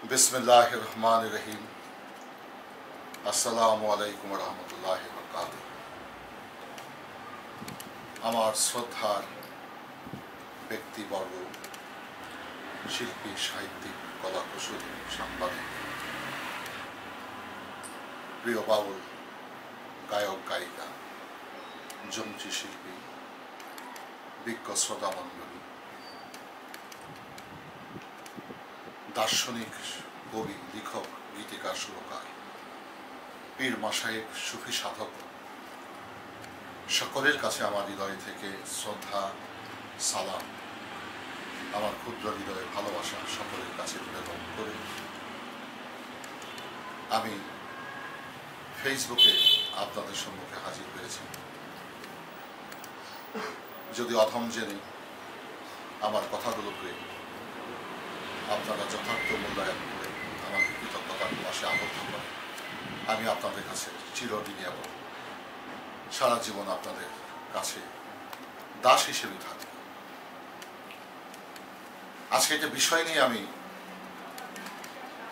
बिस्मिल्लाहिर रहमानिर रहीम। अस्सलामु आलैकुम व रहमतुल्लाहि व बरकातुहू। আমার শ্রদ্ধার ব্যক্তিবর্গ, শিল্পী, সাহিত্যিক, কলাকুশলী, সাংবাদিক, প্রিয় বাউল গায়ক গায়িকা, জমচি শিল্পী, বিজ্ঞ শ্রোতামণ্ডলী, দার্শনিক, কবি, লেখক, গীতিকার, সুরকার, পীর মাশায়েখ, সুফি সাধক, সকলের কাছে আমার হৃদয় থেকে শ্রদ্ধা, সালাম, আমার ক্ষুদ্র হৃদয়ে ভালোবাসা সকলের কাছে নিবেদন করে আমি ফেসবুকে আপনাদের সম্মুখে হাজির হয়েছি। যদি অধম জেনে আমার কথাগুলোকে আপনারা যথার্থ মূল্যায়ন করে আমাকে কৃতজ্ঞতার পাশে আবদ্ধ করেন, আমি আপনাদের কাছে চিরঋণী এবং সারা জীবন আপনাদের কাছে দাস হিসেবে থাকব। আজকে একটা বিষয় নিয়ে আমি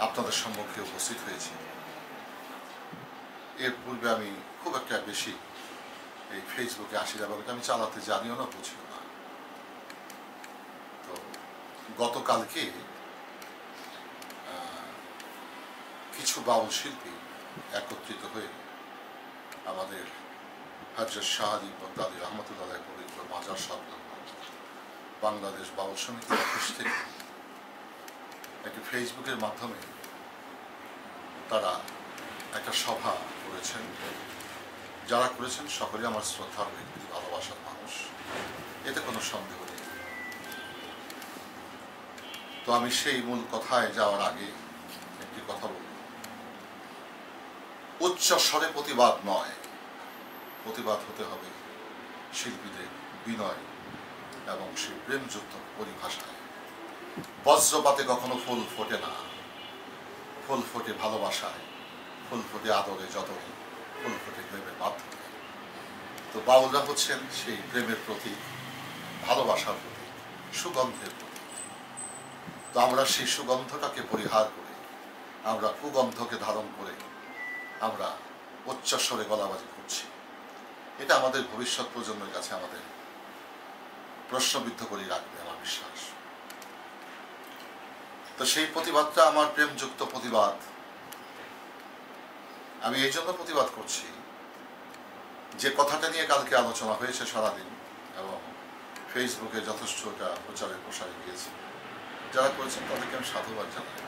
আপনাদের সম্মুখে উপস্থিত হয়েছি। এর পূর্বে আমি খুব একটা বেশি এই ফেসবুকে আসি এবং আমি চালাতে জানিও না, বুঝিও না। তো গতকালকে কিছু বাউল শিল্পী একত্রিত হয়ে আমাদের হযরত শাহ আলী বগদাদী রহমতুল্লাহ পবিত্র মাজার সংলগ্ন বাংলাদেশ বাউল সমিতির অফিস থেকে একটি ফেসবুকের মাধ্যমে তারা একটা সভা করেছেন। যারা করেছেন সকলেই আমার শ্রদ্ধার ব্যক্তি, ভালোবাসার মানুষ, এতে কোনো সন্দেহ নেই। তো আমি সেই মূল কথায় যাওয়ার আগে একটি কথা বলব। উচ্চ স্বরে প্রতিবাদ নয়, প্রতিবাদ হতে হবে শিল্পীদের বিনয় এবং সেই প্রেমযুক্ত পরিভাষায়। বজ্রপাতে কখনো ফুল ফোটে না, ফুল ফোটে ভালোবাসায়, ফুল ফোটে আদরে যতনে, ফুল ফোটে প্রেমের মাধ্যমে। তো বাউলরা হচ্ছেন সেই প্রেমের প্রতীক, ভালোবাসার প্রতীক, সুগন্ধের প্রতীক। তো আমরা সেই সুগন্ধটাকে পরিহার করে, আমরা কুগন্ধকে ধারণ করে আমরা উচ্চস্বরে গলাবাজি করছি। এটা আমাদের ভবিষ্যৎ প্রজন্মের কাছে আমাদের প্রশ্নবিদ্ধ করে রাখবে আমার বিশ্বাস। তো সেই প্রতিবাদটা আমার প্রেমযুক্ত প্রতিবাদ। আমি এই জন্য প্রতিবাদ করছি যে কথাটা নিয়ে কালকে আলোচনা হয়েছে সারাদিন এবং ফেসবুকে যথেষ্ট এটা প্রচারে প্রসারে গিয়েছে। যারা করেছেন তাদেরকে আমি সাধুবাদ জানাই,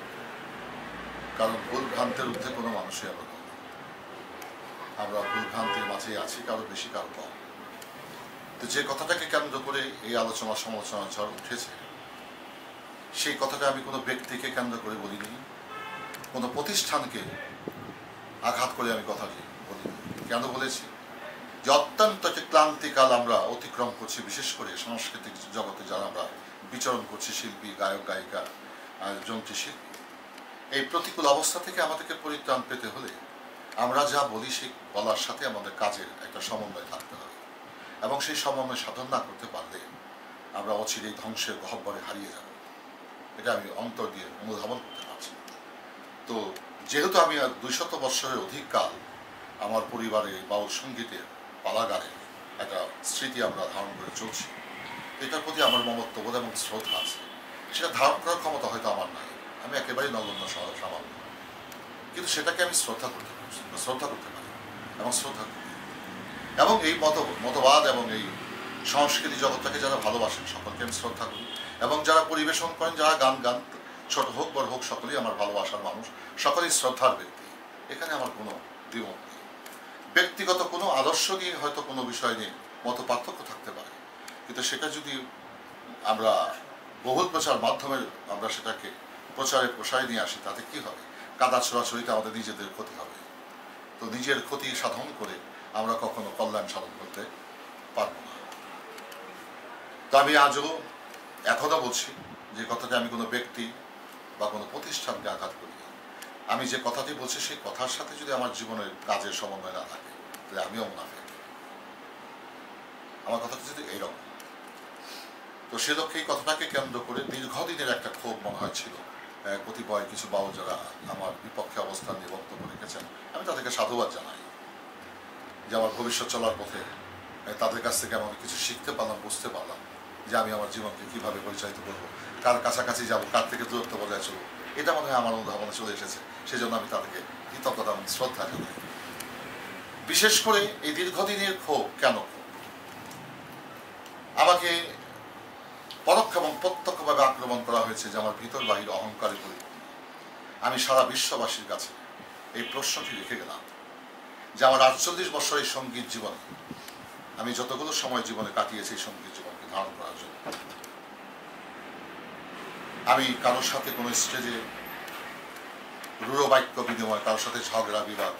কারণ ভুল ভ্রান্তের ঊর্ধ্বে কোনো মানুষই আবার আমরা ভুল ভ্রান্তির মাঝেই আছি, কারো বেশি কারো কম। তো যে কথাটাকে কেন্দ্র করে এই আলোচনা সমালোচনা ঝড় উঠেছে, সেই কথাটা আমি কোনো ব্যক্তিকে কেন্দ্র করে বলিনি, কোনো প্রতিষ্ঠানকে আঘাত করে আমি কথাটি বলিনি। কেন বলেছি? যে অত্যন্ত একটি ক্লান্তিকাল আমরা অতিক্রম করছি, বিশেষ করে সাংস্কৃতিক জগতে যারা আমরা বিচরণ করছি, শিল্পী, গায়ক গায়িকা, যন্ত্রী শিল্পী। এই প্রতিকূল অবস্থা থেকে আমাদেরকে পরিত্রাণ পেতে হলে আমরা যা বলি সেই বলার সাথে আমাদের কাজের একটা সমন্বয় থাকতে হবে, এবং সেই সমন্বয় সাধন না করতে পারলে আমরা অচিরেই ধ্বংসের গহ্বরে হারিয়ে যাব। এটা আমি অন্তর দিয়ে অনুধাবন করতে পারছি। তো যেহেতু আমি 200 বৎসরের অধিক কাল আমার পরিবারে বাউল সঙ্গীতের পালাগারে একটা স্মৃতি আমরা ধারণ করে চলছি, এটার প্রতি আমার মমত্ববোধ এবং শ্রদ্ধা আছে। সেটা ধারণ করার ক্ষমতা হয়তো আমার নাই, আমি একেবারেই নগণ্য সামান্য, কিন্তু সেটাকে আমি শ্রদ্ধা করতে পারি এবং শ্রদ্ধা করি। এবং এই মতবাদ এবং এই সংস্কৃতি জগৎটাকে যারা ভালোবাসেন সকলকে আমি শ্রদ্ধা করি, এবং যারা পরিবেশন করেন, যারা গান ছোট হোক বড় হোক, সকলেই আমার ভালোবাসার মানুষ, সকলেই শ্রদ্ধার ব্যক্তি। এখানে আমার কোনো দ্বিমত নেই। ব্যক্তিগত কোনো আদর্শ নিয়ে হয়তো কোনো বিষয় নিয়ে মত পার্থক্য থাকতে পারে, কিন্তু সেটা যদি আমরা বহুল প্রচার মাধ্যমে আমরা সেটাকে প্রচারে প্রসারে নিয়ে আসি, তাতে কি হবে? কাদা ছোড়াছড়িতে আমাদের নিজেদের ক্ষতি হবে। তো নিজের ক্ষতি সাধন করে আমরা কখনো কল্যাণ সাধন করতে পারব না। তো আমি আজও এখনও বলছি যে কথাটা আমি কোনো ব্যক্তি বা কোনো প্রতিষ্ঠানকে আঘাত করি। আমি যে কথাটি বলছি সেই কথার সাথে যদি আমার জীবনের কাজের সমন্বয় না থাকে, তাহলে আমিও মুনাফিক। আমার কথাটা যদি এইরকম। তো সে লক্ষ্যে এই কথাটাকে কেন্দ্র করে দীর্ঘদিনের একটা ক্ষোভ মনে হয় ছিল, কতিপয় কিছু বাউল যারা আমার বিপক্ষে অবস্থান নিয়ে বক্তব্য রেখেছেন, আমি তাদেরকে সাধুবাদ জানাই যে আমার ভবিষ্যৎ চলার পথে তাদের কাছ থেকে আমি কিছু শিখতে পারলাম, বুঝতে পারলাম যে আমি আমার জীবনকে কীভাবে পরিচালিত করব, কার কাছাকাছি যাব, কার থেকে দূরত্ব বজায় চলব। এটা মনে হয় আমার অনুধাবনে চলে এসেছে। সেই জন্য আমি তাদেরকে কৃতজ্ঞতা এবং শ্রদ্ধা জানাই। বিশেষ করে এই দীর্ঘদিনের ক্ষোভ, কেন ক্ষোভ? আমাকে পরোক্ষ এবং প্রত্যক্ষভাবে আক্রমণ করা হয়েছে যে আমার ভিতর বাহির অহংকারে পরিপূর্ণ। আমি সারা বিশ্ববাসীর কাছে এই প্রশ্নটি রেখে গেলাম যে আমার 48 বছর এই সঙ্গীত জীবনে আমি যতগুলো সময় জীবনে কাটিয়েছি এই সঙ্গীত জীবনকে ধারণ করার জন্য, আমি কারোর সাথে কোনো স্টেজে রূঢ় বাক্য বিনিময়, কারোর সাথে ঝগড়া বিবাদ,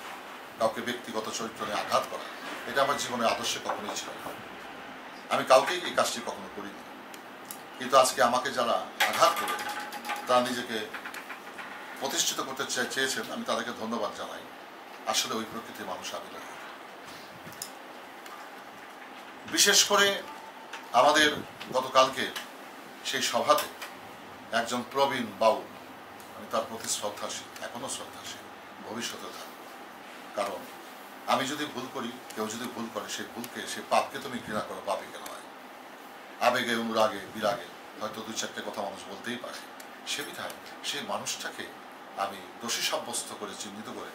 কাউকে ব্যক্তিগত চরিত্র নিয়ে আঘাত করা, এটা আমার জীবনের আদর্শে কখনোই ছিল না। আমি কাউকেই এই কাজটি কখনো করিনি। কিন্তু আজকে আমাকে যারা আঘাত করে তারা নিজেকে প্রতিষ্ঠিত করতে চেয়েছেন, আমি তাদেরকে ধন্যবাদ জানাই। আসলে ওই প্রকৃতির মানুষ আমি নই। বিশেষ করে আমাদের গতকালকে সেই সভাতে একজন প্রবীণ বাউল, আমি তার প্রতি শ্রদ্ধাশীল, এখনো শ্রদ্ধাশীল, ভবিষ্যতে থাকবো। কারণ আমি যদি ভুল করি, কেউ যদি ভুল করে, সেই ভুলকে, সেই পাপকে তুমি ঘৃণা করো, পাপে কেন হয়? আবেগে, অনুরাগে, বিরাগে হয়তো 2-4টে কথা মানুষ বলতেই পারে। সে বিধায় সেই মানুষটাকে আমি দোষী সাব্যস্ত করে, চিহ্নিত করে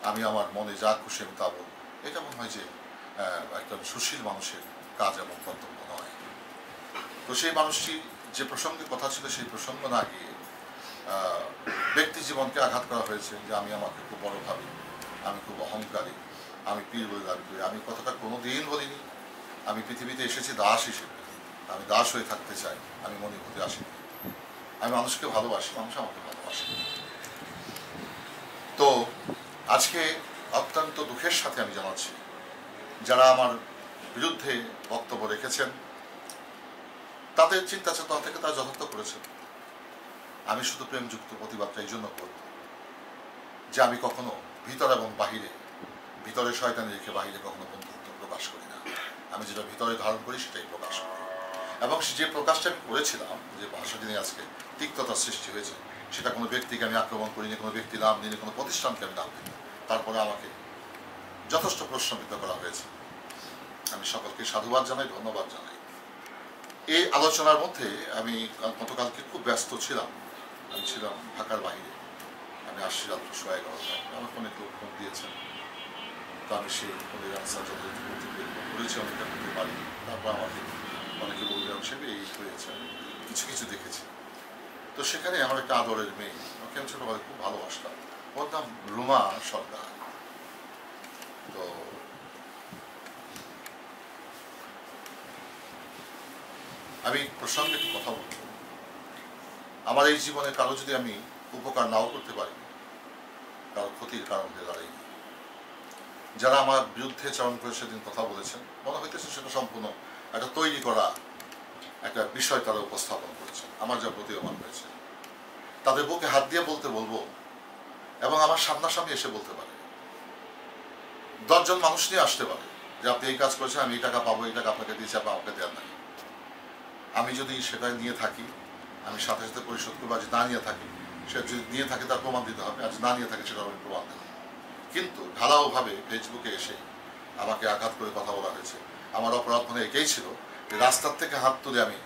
আমি আমার মনে যা খুশি আমি তা বলব, এটা মনে হয় যে একজন সুশীল মানুষের কাজ এবং কর্তব্য নয়। তো সেই মানুষটি যে প্রসঙ্গে কথা ছিল সেই প্রসঙ্গ না গিয়ে ব্যক্তি জীবনকে আঘাত করা হয়েছে যে আমি আমাকে খুব বড় ভাবি, আমি খুব অহংকারী, আমি পীর বলে দাবি করি। আমি কথাটা কোনো দিন বলিনি। আমি পৃথিবীতে এসেছি দাস হিসেবে, আমি দাস হয়ে থাকতে চাই, আমি মনে হতে আসিনি। আমি মানুষকে ভালোবাসি, মানুষ আমাকে ভালোবাসে। তো আজকে অত্যন্ত দুঃখের সাথে আমি জানাচ্ছি, যারা আমার বিরুদ্ধে বক্তব্য রেখেছেন তাদের চিন্তা চেতনা থেকে তারা যথার্থ করেছেন। আমি শুধু প্রেমযুক্ত প্রতিবাদটা এই জন্য করব যে আমি কখনো ভিতর এবং বাহিরে, ভিতরে শয়তানি রেখে বাহিরে কখনো বন্ধুত্ব প্রকাশ করি না। আমি যেটা ভিতরে ধারণ করি সেটাই প্রকাশ করি। এবং যে প্রকাশটা আমি করেছিলাম, যে ভাষাটি নিয়ে আজকে তিক্ততার সৃষ্টি হয়েছে, সেটা কোনো ব্যক্তিকে আমি আক্রমণ করিনি, কোনো ব্যক্তির নাম নিয়ে, কোনো প্রতিষ্ঠানকে আমি নাম দিই। তারপরে আমাকে যথেষ্ট প্রশ্নবিদ্ধ করা হয়েছে। আমি সকলকে সাধুবাদ জানাই, ধন্যবাদ জানাই। এই আলোচনার মধ্যে আমি গতকালকে খুব ব্যস্ত ছিলাম। আমি ছিলাম ঢাকার বাইরে। আমি আসছি রাত্র 11:30টায়। আমার ফোনে কেউ ফোন দিয়েছেন, তো আমি সেই ফোনের আনসার যথাযথ করতে করেছি, অনেকটা করতে পারিনি। তারপর আমাকে অনেকে বললেন হিসেবে এই হয়েছে, কিছু কিছু দেখেছি। তো সেখানে আমার একটা আদরের মেয়ে, ওকে আমি ছোটবেলায় খুব ভালোবাসতাম, ওর নাম রুমা সরকার। তো আমি প্রসঙ্গে একটু কথা বলব। আমার এই জীবনে কারো যদি আমি উপকার নাও করতে পারি, কারো ক্ষতির কারণ হয়ে দাঁড়াই। যারা আমার বিরুদ্ধে চরণ করে সেদিন কথা বলেছেন, মনে হইতেছে সেটা সম্পূর্ণ একটা তৈরি করা একটা বিষয় তারা উপস্থাপন করেছেন। আমার যা প্রতীয়মান হয়েছে, তাদের বুকে হাত দিয়ে বলতে বলবো এবং আমার সামনাসামনি এসে বলতে পারে। 10 জন মানুষ নিয়ে আসতে পারে যে আপনি এই কাজ করেছেন, আমি এই টাকা পাবো, এই টাকা আপনাকে দিয়েছি, আপনি আমাকে দেওয়ার নাই। আমি যদি সেটা নিয়ে থাকি, আমি সাথে সাথে পরিশোধ করবো। আজ না নিয়ে থাকি, সে যদি নিয়ে থাকে তার প্রমাণ দিতে হবে। আজ না নিয়ে থাকে সেটা আমি প্রমাণ দেবো। কিন্তু ঢালাওভাবে ফেসবুকে এসে আমাকে আঘাত করে কথা বলা হয়েছে। আমার অপরাধ মনে এটাই ছিল যে রাস্তার থেকে হাত তুলে আমি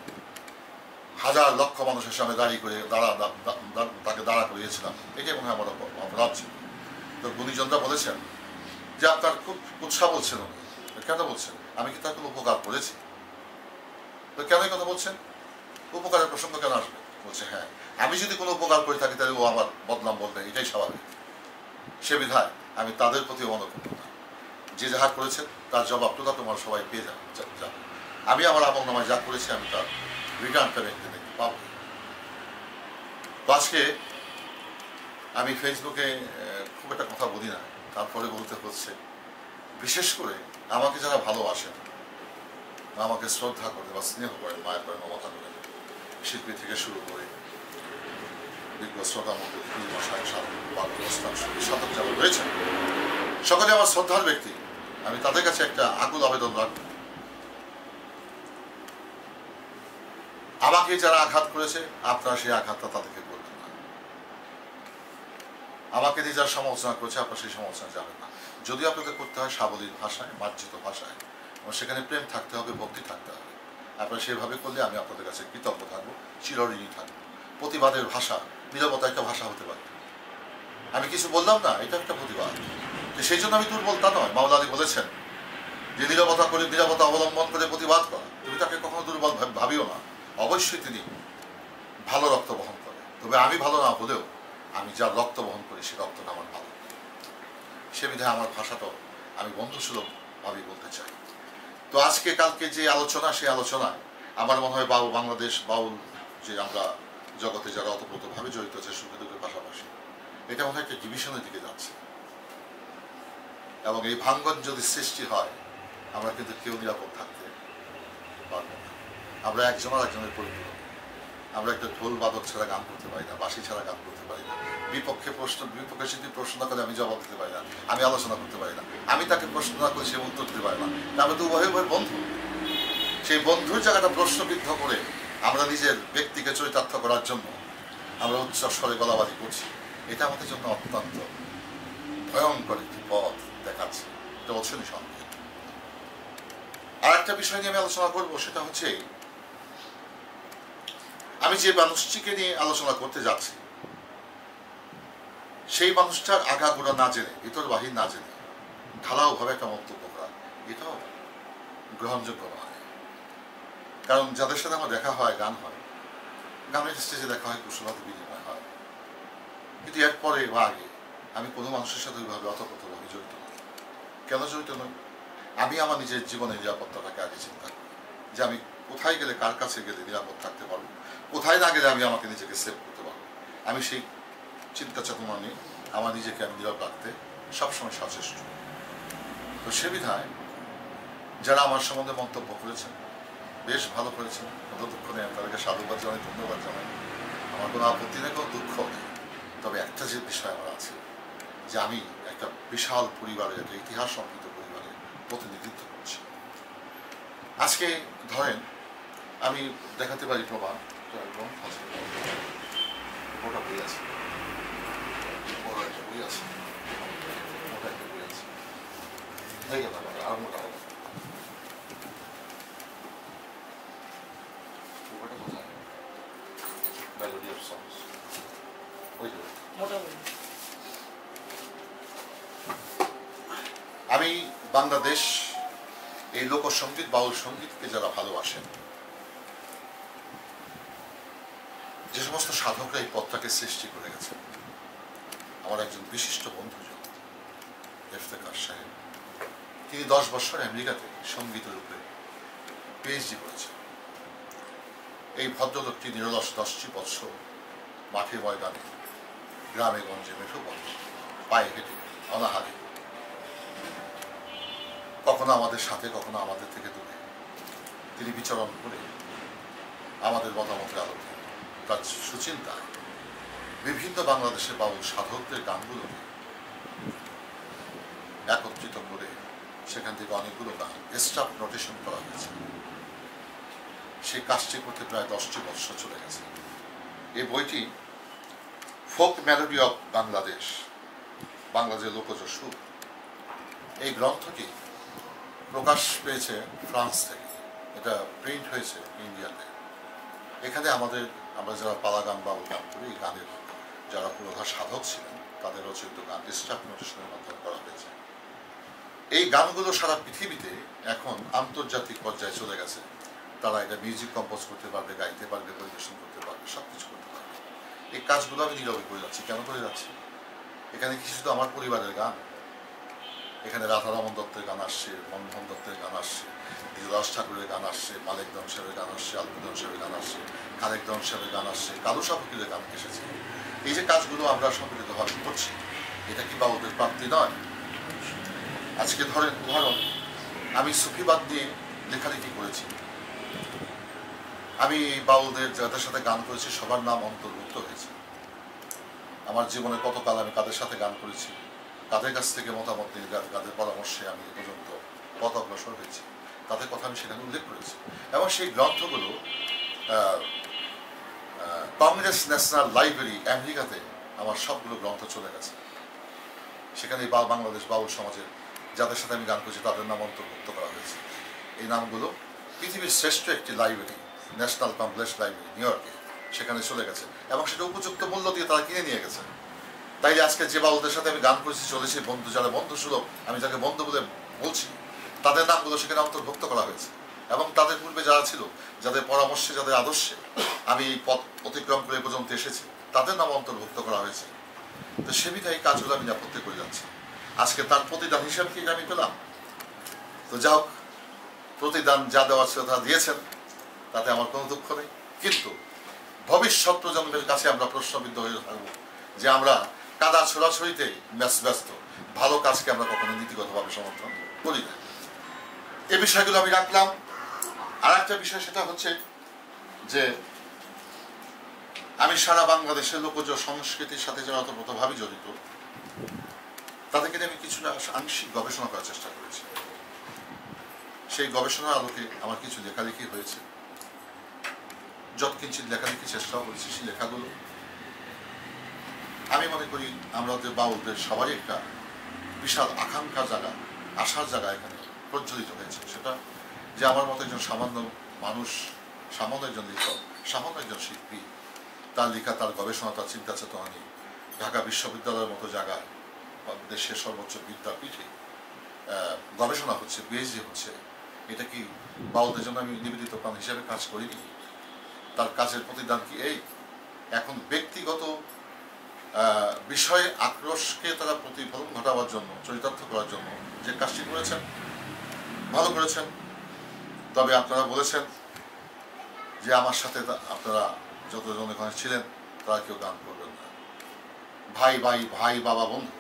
হাজার লক্ষ মানুষের সামনে দাঁড়িয়ে করে তাকে দাঁড়া করিয়েছিলাম। এটাই মনে হয় আমার অপরাধ ছিল। তো গুণীজনরা বলেছেন যে আপনার খুব উৎসাহ বলছেন। কেন বলছেন? আমি কি তার কোনো উপকার করেছি? তো কেন এই কথা বলছেন? উপকারের প্রসঙ্গ কেন আসবে? বলছে হ্যাঁ, আমি যদি কোনো উপকার করে থাকি তাহলে ও আমার বদনাম বলবে, এটাই স্বাভাবিক। সে বিধায় আমি তাদের প্রতি অনুকূল না। যে যাহা করেছেন তার জবাবটা তোমার সবাই পেয়ে যাবে। আমি আমার আমল নামায় যা করেছি আমি তার রিটার্নটা দেখতে পাবো। তো আজকে আমি ফেসবুকে খুব একটা কথা বলি না, তারপরে বলতে হচ্ছে। বিশেষ করে আমাকে যারা ভালোবাসেন, আমাকে শ্রদ্ধা করে বা স্নেহ করেন, মায়া করেন, মমতা করেন, শিল্পী থেকে শুরু করে বিজ্ঞ শ্রোতা মন্ডলী, সাধক যারা রয়েছেন, সকলে আমার শ্রদ্ধার ব্যক্তি। আমি তাদের কাছে একটা আকুল আবেদন রাখব, আমাকে যারা আঘাত করেছে আপনারা সেই আঘাতটা তাদেরকে করবেন না। আমাকে দিয়ে যারা সমালোচনা করেছে আপনারা সেই সমালোচনা যাবেন না। যদিও আপনাদের করতে হয় সাবলীল ভাষায়, মার্জিত ভাষায়, এবং সেখানে প্রেম থাকতে হবে, ভক্তি থাকতে হবে। আপনারা সেভাবে করলে আমি আপনাদের কাছে কৃতজ্ঞ থাকবো, চিরঋণী থাকবো। প্রতিবাদের ভাষা, নীরবতা একটা ভাষা হতে পারে। আমি কিছু বললাম না, এটা একটা প্রতিবাদ, যে সেই জন্য আমি দুর্বল তা নয়। মাওলা আলী বলেছেন যে নীরবতা করে, নীরবতা অবলম্বন করে প্রতিবাদ করা, তুমি তাকে কখনো দুর্বল ভাবিও না। অবশ্যই তিনি ভালো রক্ত বহন করে, তবে আমি ভালো না হলেও আমি যার রক্ত বহন করি সে রক্তটা আমার ভালো। সে বিধায় আমার ভাষাটা আমি বন্ধুসুলভভাবেই বলতে চাই। তো আজকে কালকে যে আলোচনা, সেই আলোচনায় আমার মনে হয় বাংলাদেশ বাউল যে আমরা জগতে যারা অতপ্রতভাবে জড়িত আছে সুখে দুঃখের পাশাপাশি, এটা মনে হয় একটা ডিভিশনের দিকে যাচ্ছে। এবং এই ভাঙ্গন যদি সৃষ্টি হয়, আমরা কিন্তু কেউ নিরাপদ থাকতে পারবো না। আমরা একজন আর একজনের পরিপূরক। আমরা একটা ঢোল বাদক ছাড়া গান করতে পারি না, বাঁশি ছাড়া গান করতে পারি না। বিপক্ষে শিল্পী প্রশ্ন না করে আমি জবাব দিতে পারি না, আমি আলোচনা করতে পারি না। আমি তাকে প্রশ্ন না করে সে উত্তর দিতে পারি না। আমরা তো উভয় বন্ধু। সেই বন্ধুর জায়গাটা প্রশ্নবিদ্ধ করে আমরা নিজের ব্যক্তিকে চরিতার্থ করার জন্য আমরা উচ্চ স্বরে গলাবাজি করছি। এটা আমাদের জন্য অত্যন্ত ভয়ঙ্কর একটি পথ দেখাচ্ছে। এটা অশনি সংকেত। আর একটা বিষয় নিয়ে আমি আলোচনা করবো, সেটা হচ্ছে আমি যে মানুষটিকে নিয়ে আলোচনা করতে যাচ্ছি, সেই মানুষটার আগাগোড়া না জেনে, ভিতর বাহির না জেনে ঢালাও ভাবে একটা মন্তব্য করা, এটাও গ্রহণযোগ্য নয়। কারণ যাদের সাথে আমার দেখা হয়, গান হয়, গানের স্টেজে দেখা হয়, কুশলাতে বিনিময় হয়, কিন্তু এরপরে বা আগে আমি কোনো মানুষের সাথে ওইভাবে অতপ্রতভাবে জড়িত নই। কেন জড়িত নই? আমি আমার নিজের জীবনের নিরাপত্তাটাকে আগে চিন্তা করি, যে আমি কোথায় গেলে, কার কাছে গেলে নিরাপদ থাকতে পারবো, কোথায় না গেলে আমি আমাকে নিজেকে সেভ করতে পারবো। আমি সেই চিন্তা চেতনা নিয়ে আমার নিজেকে আমি নীরব রাখতে সবসময় সচেষ্ট। তো সে বিধায় যারা আমার সম্বন্ধে মন্তব্য করেছেন, বেশ ভালো করেছেন, কোনো দুঃখ নেই। আমি তাদেরকে সাধুবাদ জানাই, ধন্যবাদ জানাই। আমার কোনো আপত্তি নেই, কোনো দুঃখ নেই। তবে একটা যে বিষয় আমার আছে, যে আমি একটা বিশাল পরিবারের, একটা ইতিহাস সমৃদ্ধ পরিবারের প্রতিনিধিত্ব করছি। আজকে ধরেন আমি দেখাতে পারি প্রমাণ, ওটা বই আছে, বড় একটা বই আছে, মোটা একটা বই আছে, হয়ে গেল আর মোটা হবে। ওটা কোথায়? মেলোডি অফ সংস, ওই যে মোটা বই। আমি বাংলাদেশ এই লোকসঙ্গীত, বাউল সঙ্গীতকে যারা ভালোবাসেন, যে সমস্ত সাধকরা এই পথটাকে সৃষ্টি করে গেছেন, আমার একজন বিশিষ্ট বন্ধুজন ইফতেখার সাহেব, তিনি 10 বছর আমেরিকাতে সঙ্গীতের উপরে পিএইচডি করেছেন। এই ভদ্রলোকটি নিরলস 10টি বছর মাঠে ময়দানে, গ্রামে গঞ্জে, মেঠো পথে, পায়ে হেঁটে, অনাহারে, কখনো আমাদের সাথে, কখনো আমাদের থেকে দূরে তিনি বিচরণ করে আমাদের মতামতের আলোকে তার সুচিন্তায় বিভিন্ন বাংলাদেশের বাউল সাধকদের গানগুলোকে একত্রিত করে সেখান থেকে অনেকগুলো গান স্টাফ নোটেশন করা হয়েছে। সেই কাজটি করতে প্রায় 10টি বছর চলে গেছে। এই বইটি ফোক মেলোডি অফ বাংলাদেশ, বাংলাদেশের লোকজ সুর, এই গ্রন্থটি প্রকাশ পেয়েছে ফ্রান্স থেকে। এটা প্রিন্ট হয়েছে ইন্ডিয়াতে। এখানে আমরা যারা পালা গান বা গান করি, এই গানের যারা পুরোধা সাধক ছিলেন তাদের রচিত গান স্টাফ নোটেশনের মাধ্যমে করা হয়েছে। এই গানগুলো সারা পৃথিবীতে এখন আন্তর্জাতিক পর্যায়ে চলে গেছে। তারা এটা মিউজিক কম্পোজ করতে পারবে, গাইতে পারবে, পরিবেশন করতে পারবে, সব কিছু করতে পারবে। এই কাজগুলো আমি নীরবে করে যাচ্ছি। কেন করে যাচ্ছি? এখানে কি শুধু আমার পরিবারের গান? এখানে রাধারমন দত্তের গান আসছে, মনমোহন দত্তের গান আসছে, দিলদাস ঠাকুরের গান আসছে, মালেক দন সাহেবের গান আসছে, আলমুদন সাহেবের গান আসছে, খালেক দন সাহেবের গান আসছে, কালু সাফকিরের গান এসেছে। এই যে কাজগুলো আমরা সম্মিলিতভাবে করছি, এটা কি বাউলদের প্রাপ্তি নয়? আজকে ধরেন উদাহরণ, আমি সুফিবাদ নিয়ে লেখালেখি করেছি। আমি বাউলদের যাদের সাথে গান করেছি সবার নাম অন্তর্ভুক্ত হয়েছে। আমার জীবনে কতকাল আমি কাদের সাথে গান করেছি, তাদের কাছ থেকে মতামত নিয়ে, তাদের পরামর্শে আমি এ পর্যন্ত পথ অগ্রসর হয়েছি, তাদের কথা আমি সেখানে উল্লেখ করেছি। এবং সেই গ্রন্থগুলো কংগ্রেস ন্যাশনাল লাইব্রেরি আমেরিকাতে আমার সবগুলো গ্রন্থ চলে গেছে। সেখানে বাংলাদেশ বাউল সমাজের যাদের সাথে আমি গান করছি তাদের নাম অন্তর্ভুক্ত করা হয়েছে। এই নামগুলো পৃথিবীর শ্রেষ্ঠ একটি library, national complex library new ইয়র্কে, সেখানে চলে গেছে এবং সেটা উপযুক্ত মূল্য দিয়ে তারা কিনে নিয়ে গেছে। তাই আজকে যে বাউলদের সাথে আমি গান করেছি চলেছি, বন্ধু যারা বন্ধু সুলভ, আমি যাকে বন্ধু বলে বলছি, তাদের নামগুলো সেখানে অন্তর্ভুক্ত করা হয়েছে। এবং তাদের পূর্বে যারা ছিল, যাদের পরামর্শে, যাদের আদর্শে আমি পথ অতিক্রম করে পর্যন্ত এসেছি, তাদের নাম অন্তর্ভুক্ত করা হয়েছে। তো সে বিধায় এই কাজগুলো আমি আপত্তি করে যাচ্ছি। আজকে তার প্রতিদান হিসাবে কি আমি পেলাম? তো যা হোক, প্রতিদান যা দেওয়ার ছিল তা দিয়েছেন, তাতে আমার কোনো দুঃখ নেই। কিন্তু ভবিষ্যৎ প্রজন্মের কাছে আমরা প্রশ্নবিদ্ধ হয়ে থাকবো যে আমরা কাদা ছোড়াছড়িতে ব্যস্ত, ভালো কাজকে আমরা কখনো নীতিগতভাবে সমর্থন করি না। এই বিষয়গুলো আমি রাখলাম। আর একটা বিষয়, সেটা হচ্ছে যে আমি সারা বাংলাদেশের লোকজ সংস্কৃতির সাথে যারা ওতপ্রোতভাবে জড়িত, তাদেরকে আমি কিছুটা আংশিক গবেষণা করার চেষ্টা করেছি। সেই গবেষণার আলোকে আমার কিছু লেখালেখি হয়েছে, যৎকিঞ্চিত লেখালেখি চেষ্টাও করেছি। সেই লেখাগুলো আমি মনে করি আমাদের বাউলদের সবারই একটা বিশাল আকাঙ্ক্ষার জায়গা, আশার জায়গা এখানে প্রজ্বলিত হয়েছে। সেটা যে আমার মতো একজন সামান্য মানুষ, সামান্য একজন লেখক, সামান্য একজন শিল্পী, তার লেখা, তার গবেষণা, তার চিন্তা চেতনা নিয়ে ঢাকা বিশ্ববিদ্যালয়ের মতো জায়গায়, দেশের সর্বোচ্চ বিদ্যাপীঠে গবেষণা হচ্ছে, পিএইচডি হচ্ছে। এটা কি বাউলদের জন্য আমি নিবেদিত প্রাণ হিসেবে কাজ করিনি? তার কাজের প্রতিদান কি এই? এখন ব্যক্তিগত বিষয়ে আক্রোশকে তারা প্রতিফলন ঘটাবার জন্য, চরিতার্থ করার জন্য যে কাজটি করেছেন, ভালো করেছেন। তবে আপনারা বলেছেন যে আমার সাথে আপনারা যতজন এখানে ছিলেন তারা কেউ গান করবেন না। ভাই ভাই ভাই বাবা বন্ধু,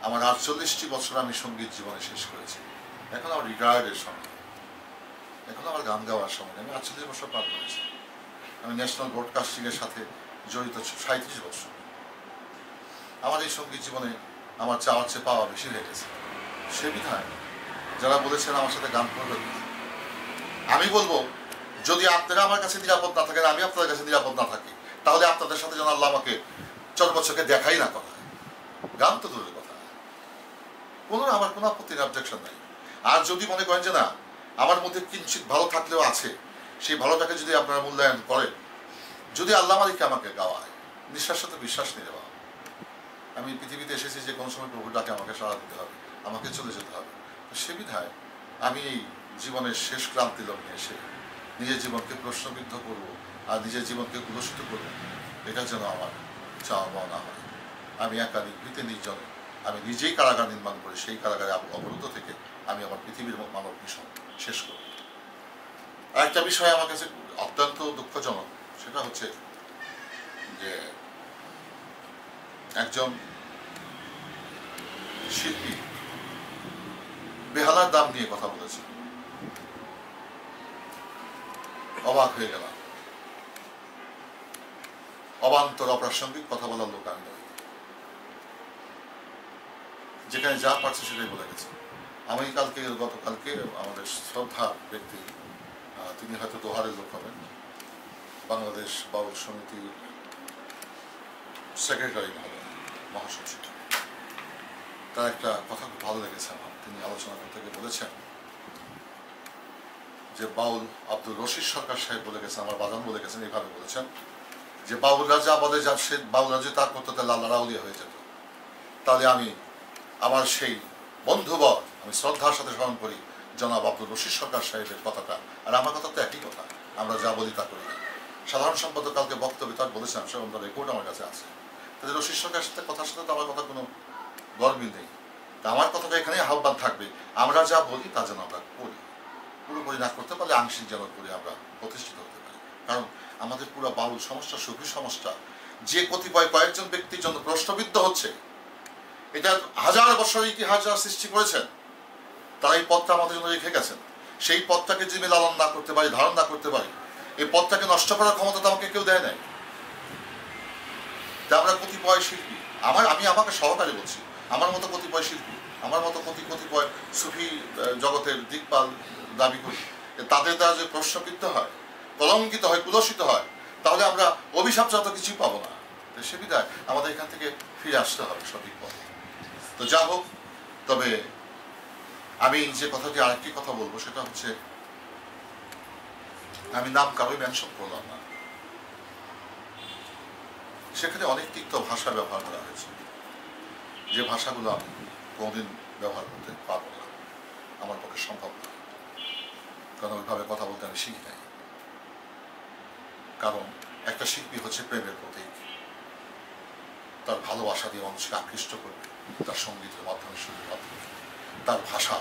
আমার 48টি বছর আমি সঙ্গীত জীবনে শেষ করেছি। এখন আমার রিটায়ার্ডের সময়, এখন আমার গান গাওয়ার সময়। আমি 48 বছর পার করেছি। আমি ন্যাশনাল ব্রডকাস্টিংয়ের সাথে জড়িত 37 বছর। আমার এই সঙ্গীত জীবনে আমার চাওয়ার চেয়ে পাওয়া বেশি হয়ে গেছে। সে বিধায় যারা বলেছেন আমার সাথে গান করবেন, আমি বলবো, যদি আপনারা আমার কাছে নিরাপদ না থাকেন, আমি আপনাদের কাছে নিরাপদ না থাকি, তাহলে আপনাদের সাথে যেন আল্লাহ আমাকে চর্বচকে দেখাই না কথা। গান তো দূরের কথা, আমার কোনো আপত্তি, অবজেকশন নাই। আর যদি মনে করেন যে না, আমার মধ্যে কিঞ্চিত ভালো থাকলেও আছে, সেই ভালোটাকে যদি আপনারা মূল্যায়ন করেন, যদি আল্লাহ মালিককে আমাকে গাওয়ায়, নিঃশ্বাসের সাথে বিশ্বাস নিয়ে যাওয়া। আমি পৃথিবীতে এসেছি যে কোনো সময় প্রভুর ডাকে আমাকে সাড়া দিতে হবে, আমাকে চলে যেতে হবে। তো সে বিধায় আমি এই জীবনের শেষ ক্লান্তি লগ্নে এসে নিজের জীবনকে প্রশ্নবিদ্ধ করব আর নিজের জীবনকে কুলসিত করব, এটা যেন আমার চাওয়া পাওয়া হয়। আমি একা নিভৃতে নির্জনে আমি নিজেই কারাগার নির্মাণ করে সেই কারাগারে অবরুদ্ধ থেকে আমি আমার পৃথিবীর মানব মিশন শেষ করব। আর একটা বিষয় আমার কাছে অত্যন্ত দুঃখজনক, সেটা হচ্ছে যে একজন শিল্পী বেহালার দাম নিয়ে কথা বলেছে। অবাক হয়ে গেলাম। অবান্তর অপ্রাসঙ্গিক কথা বলার লোক আমি নই। যেখানে যা পারছে সেটাই বলে গেছে। আমি গতকালকে আমাদের শ্রদ্ধা ব্যক্তি, তিনি হয়তো দোহারের লোক হবেন, বাংলাদেশ বাউল সমিতির সেক্রেটারি মহাসচিব, তার একটা কথা খুব ভালো লেগেছে আমার। তিনি আলোচনা করতে গিয়ে বলেছেন যে বাউল আব্দুল রশিদ সরকার সাহেব বলে গেছেন, আমার বাজান বলে গেছেন, এইভাবে বলেছেন যে বাউলরা যা বলে, যা সে বাউলরা যে তা করতো তাহলে আল্লাহ রাউলিয়া হয়ে যেত। তাহলে আমি আমার সেই বন্ধুবর আমি শ্রদ্ধার সাথে স্মরণ করি জনাব আব্দুল রশিদ সরকার সাহেবের কথাটা। আর আমার কথা তো একই কথা, আমরা যা বলি তা করি। সাধারণ সম্পাদক কালকে বক্তব্য তার বলেছিলাম, সেরকম তার রেকর্ড আমার কাছে আছে। তাদের রশিদ সরকারের সাথে কথার সাথে তো আমার কথা কোনো গরমিল নেই। তা আমার কথাটা এখানে আহ্বান থাকবে, আমরা যা বলি তা যেন আমরা করি, পুরোপুরি না করতে পারলে আংশিক যেন করে আমরা প্রতিষ্ঠিত হতে পারি। কারণ আমাদের পুরো বাউল সমস্যা, সুফি সমস্যা যে কতিপয় কয়েকজন ব্যক্তির জন্য প্রশ্নবিদ্ধ হচ্ছে, এটা হাজার বছরের ইতিহাস যারা সৃষ্টি করেছেন তারা এই পথটা আমাদের জন্য রেখে গেছেন। সেই পথটাকে যদি লালন না করতে পারি, ধারণ না করতে পারি, এই পথটাকে নষ্ট করার ক্ষমতা তো আমাকে কেউ দেয় নাই। তা আমরা কতিপয় শিল্পী, আমি আমাকে সহকারী বলছি, আমার মতো কতিপয় শিল্পী, আমার মতো কতিপয় সুফি জগতের দিকপাল দাবি করি, তাদের দ্বারা যে প্রশ্নবিদ্ধ হয়, কলঙ্কিত হয়, কুলসিত হয়, তাহলে আমরা অভিশাপ যত কিছুই পাবো না। তো সে বিধায় আমাদের এখান থেকে ফিরে আসতে হবে সঠিক পথে। তো যা হোক, তবে আমি যে কথাটি আরেকটি কথা বলবো সেটা হচ্ছে, আমি নাম কারোই মেনশন করলাম না, সেখানে অনেক তিক্ত ভাষা ব্যবহার করা হয়েছে, যে ভাষাগুলো আমি কোনোদিন ব্যবহার করতে পারবো না, আমার পক্ষে সম্ভব না, কারণ ওইভাবে কথা বলতে আমি শিখি নাই। কারণ একটা শিল্পী হচ্ছে প্রেমের প্রতীক, তার ভালোবাসা দিয়ে মানুষকে আকৃষ্ট করবে, তার সঙ্গীতের মাধ্যমে, সুরের মাধ্যমে, তার ভাষা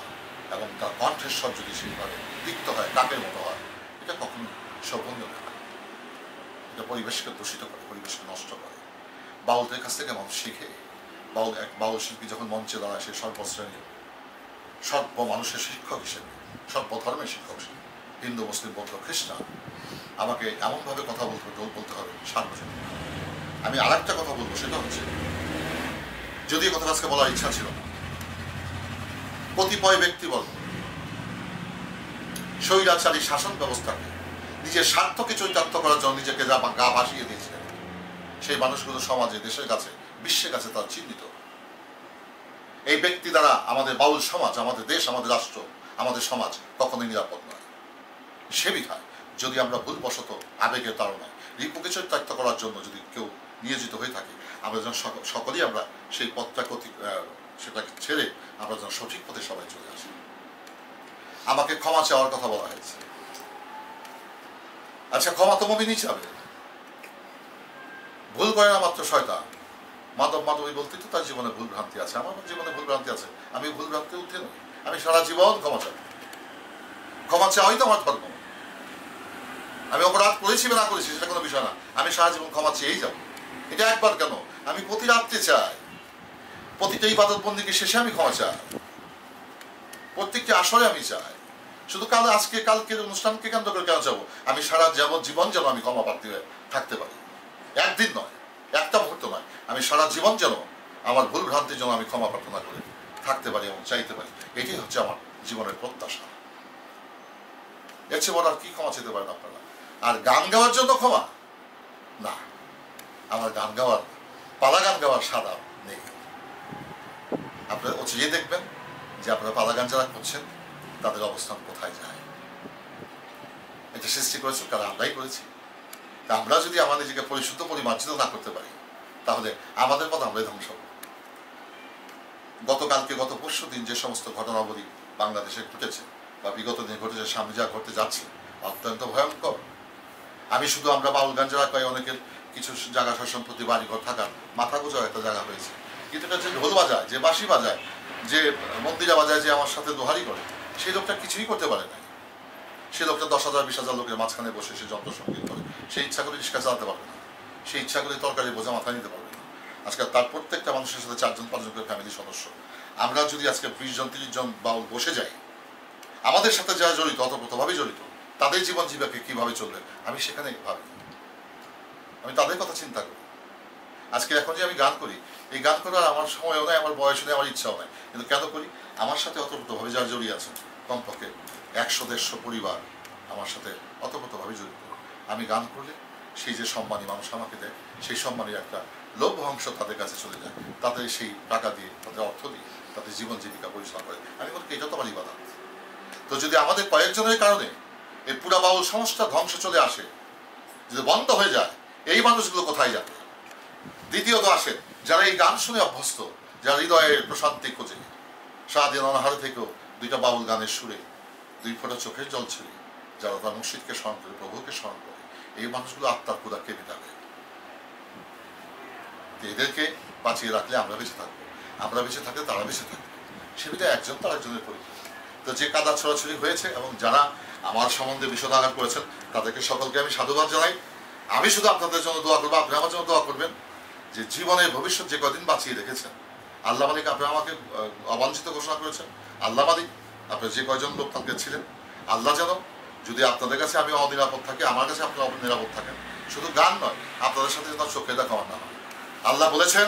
এবং তার কণ্ঠেশ্বর যদি সেইভাবে তিক্ত হয়, কাকের মতো হয়, এটা কখনো শোভনীয় না। এটা পরিবেশকে দূষিত করে, পরিবেশকে নষ্ট করে। বাউলদের কাছ থেকে মানুষ শিখে। বাউল শিল্পী যখন মঞ্চে দাঁড়ায়, সে সর্বশ্রেণীর, সর্ব মানুষের শিক্ষক হিসেবে, সর্বধর্মের শিক্ষক হিসেবে, হিন্দু, মুসলিম, বৌদ্ধ, খ্রিস্টান, আমাকে এমনভাবে কথা বলতে হবে সার্বজনীন। আমি আর একটা কথা বলবো, সেটা হচ্ছে, যদিও কথা আজকে বলার ইচ্ছা ছিল না, কতিপয় ব্যক্তিবর্গ স্বৈরাচারী শাসন ব্যবস্থাকে নিজের স্বার্থকে চরিতার্থ করার জন্য নিজেকে যা গা ভাসিয়ে দিয়েছিলেন, সেই মানুষগুলো সমাজে, দেশের কাছে, বিশ্বের কাছে তার চিহ্নিত। এই ব্যক্তি দ্বারা আমাদের বাউল সমাজ, আমাদের দেশ, আমাদের রাষ্ট্র, আমাদের সমাজ কখনোই নিরাপদ নয়। সে বিধায় যদি আমরা ভুলবশত আবেগের তাড়নায় রিপুকে চরিতার্থ করার জন্য যদি কেউ নিয়োজিত হয়ে থাকি, আমরা যেন সকলেই আমরা সেই পথটা সেটাকে ছেড়ে আমরা যেন সঠিক পথে সবাই চলে আসি। আমাকে ক্ষমা চাওয়ার কথা বলা হয়েছে। আচ্ছা, ক্ষমা তো মুমিনই চাবে, ভুল করে না মাত্র শয়তান। মাধবী বলতে তো তার জীবনে ভুল ভ্রান্তি আছে, আমার জীবনে ভুল ভ্রান্তি আছে, আমি ভুল ভ্রান্তি উঠে নই। আমি সারা জীবন ক্ষমা চাই, ক্ষমা চাওয়াই তো আমার ধর্ম। আমি অপরাধ করেছি বা না করেছি সেটা কোনো বিষয় না, আমি সারা জীবন ক্ষমা চেয়েই যাব। এটা একবার কেন, আমি প্রতি রাত্রে চাই, প্রতিটা ইবাদত বন্দিকে শেষে আমি ক্ষমা চাই, প্রত্যেকটি আসরে আমি চাই। শুধু কালকের অনুষ্ঠানকে কেন্দ্র করে কেন চাবো? আমি সারা জীবন যেন আমি ক্ষমা প্রার্থী হয়ে থাকতে পারি, একদিন নয়, একটা মুহূর্ত নয়, আমি সারা জীবন যেন আমার ভুল ভ্রান্তির জন্য আমি ক্ষমা প্রার্থনা করে থাকতে পারি এবং চাইতে পারি। এটাই হচ্ছে আমার জীবনের প্রত্যাশা। এর চেয়ে বড় আর কি ক্ষমা চেতে পারেন আপনারা? আর গান গাওয়ার জন্য ক্ষমা না, আমার গান গাওয়ার, পালা গান গাওয়ার সাদা নেই। আপনারা চেয়ে দেখবেন যে আপনারা পালা গান যারা করছেন তাদের অবস্থান কোথায় যায়। এটা সৃষ্টি করেছে কারণ আমরাই করেছি। তা আমরা যদি আমাদের নিজেকে পরিশুদ্ধ, পরিমার্জিত না করতে পারি, তাহলে আমাদের পথ আমরাই ধ্বংস করব। গত পরশু দিন যে সমস্ত ঘটনাবলী বাংলাদেশে ঘটেছে বা বিগত দিনে ঘটেছে, সামনে যা ঘটতে যাচ্ছে, অত্যন্ত ভয়ঙ্কর। আমরা বাউল গান যারা কয়, অনেকের কিছু জায়গা সম্পত্তি, বাড়িঘর থাকার মাথা গোজার একটা জায়গা হয়েছে, কিন্তু এটা যে ঢোল বাজায়, যে বাঁশি বাজায়, যে মন্দিরা বাজায়, যে আমার সাথে দোহারি করে, সেই লোকটা কিছুই করতে পারে না। সেই লোকটা 10,000 20,000 লোকের মাঝখানে বসে সে যন্ত্রসঙ্গীত করে, সেই ইচ্ছা করে রিক্সা চালাতে পারবে না, সেই ইচ্ছা করে তরকারি বোঝা মাথায় নিতে পারবে না। আজকে তার প্রত্যেকটা মানুষের সাথে 4-5 করে ফ্যামিলি সদস্য। আমরা যদি আজকে 20-30 জন বাউল বসে যাই, আমাদের সাথে যারা জড়িত, অতপ্রতভাবে জড়িত, তাদের জীবন জীবিকা কিভাবে চলবে আমি সেখানে ভাবি, আমি তাদের কথা চিন্তা করি। আজকে এখন যে আমি গান করি, এই গান করার আমার সময়ও নেই, আমার বয়সও নেই, আমার ইচ্ছাও নেই, কিন্তু কেন করি? আমার সাথে অতপ্রতভাবে যারা জড়িয়ে আছেন, কমপক্ষে 100-150 পরিবার আমার সাথে অতপ্রতভাবে জড়িত। আমি গান করলে সেই যে সম্মানী মানুষ আমাকে দেয়, সেই সম্মানের একটা লভ্যাংশ তাদের কাছে চলে যায়, তাদের সেই টাকা দিয়ে, তাদের অর্থ দিয়ে তাদের জীবন জীবিকা পরিচালনা করে। আমি বলি এটা তো আমার ইবাদত। তো যদি আমাদের কয়েকজনের কারণে এই পুরা বাউল সংস্থা ধ্বংস চলে আসে, যদি বন্ধ হয়ে যায়, এই মানুষগুলো কোথায় যাবে? দ্বিতীয়ত আসেন যারা এই গান শুনে অভ্যস্ত, যারা হৃদয়ের প্রশান্তি খোঁজে, সারাদিন অনাহারে থেকেও 2টা বাউল গানের সুরে 2 ফোঁটা চোখের জল ছেড়ে যারা তার মুর্শিদকে স্মরণ করে, প্রভুকে স্মরণ করে, এই মানুষগুলো আত্মার ক্ষুধা কে মেটাবে? এদেরকে বাঁচিয়ে রাখলে আমরা বেঁচে থাকবো, আমরা বেঁচে থাকলে তারা বেঁচে থাকবে। সেটা একজন তার একজনের পরিচয়। তো যে কাদা ছড়াছড়ি হয়েছে এবং যারা আমার সম্বন্ধে বিষোদাঘাত করেছেন, তাদেরকে সকলকে আমি সাধুবাদ জানাই। আমি শুধু আপনাদের জন্য দোয়া করবো, আপনি আমার জন্য দোয়া করবেন যে জীবনের ভবিষ্যৎ যে কদিন বাঁচিয়ে রেখেছেন, আল্লাহ মালিক আপনি আমাকে অবাঞ্ছিত ঘোষণা করেছেন, আল্লাহ মালিক আপনার যে কয়জন লোক তাকে ছিলেন, আল্লাহ যেন যদি আপনাদের কাছে আমি অনিরাপদ থাকি, আমার কাছে আপনি নিরাপদ থাকেন। শুধু গান নয়, আপনাদের সাথে যেন চোখে দেখা না হয়। আল্লাহ বলেছেন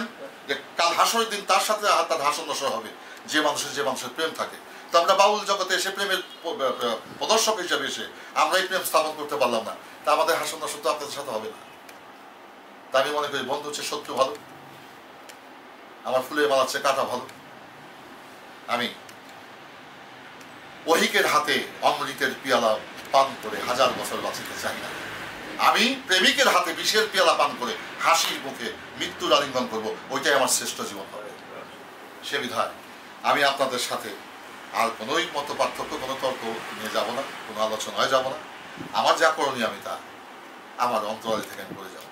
যে কাল হাসরের দিন তার সাথে তার হাসন নসর হবে যে মানুষের প্রেম থাকে। তো আমরা বাউল জগতে এসে প্রেমের প্রদর্শক হিসাবে এসে আমরা এই প্রেম স্থাপন করতে পারলাম না, তা আমাদের হাসন নসর তো আপনাদের সাথে হবে না। তা আমি মনে করি বন্ধু হচ্ছে শত্রু ভালো, আমার ফুলের মালা হচ্ছে কাটা ভালো। আমি ওহিকের হাতে অমৃতের পিয়ালা পান করে 1000 বছর বাঁচিতে চাই না। আমি প্রেমিকের হাতে বিষের পিয়ালা পান করে হাসির মুখে মৃত্যুর আলিঙ্গন করবো, ওইটাই আমার শ্রেষ্ঠ জীবন হবে। সে বিধায় আমি আপনাদের সাথে আর কোনো মত পার্থক্য, কোনো তর্ক নিয়ে যাব না, কোনো আলোচনায় যাব না। আমার যা করণীয় আমি তা আমার অন্তরালে থেকে আমি করে যাব।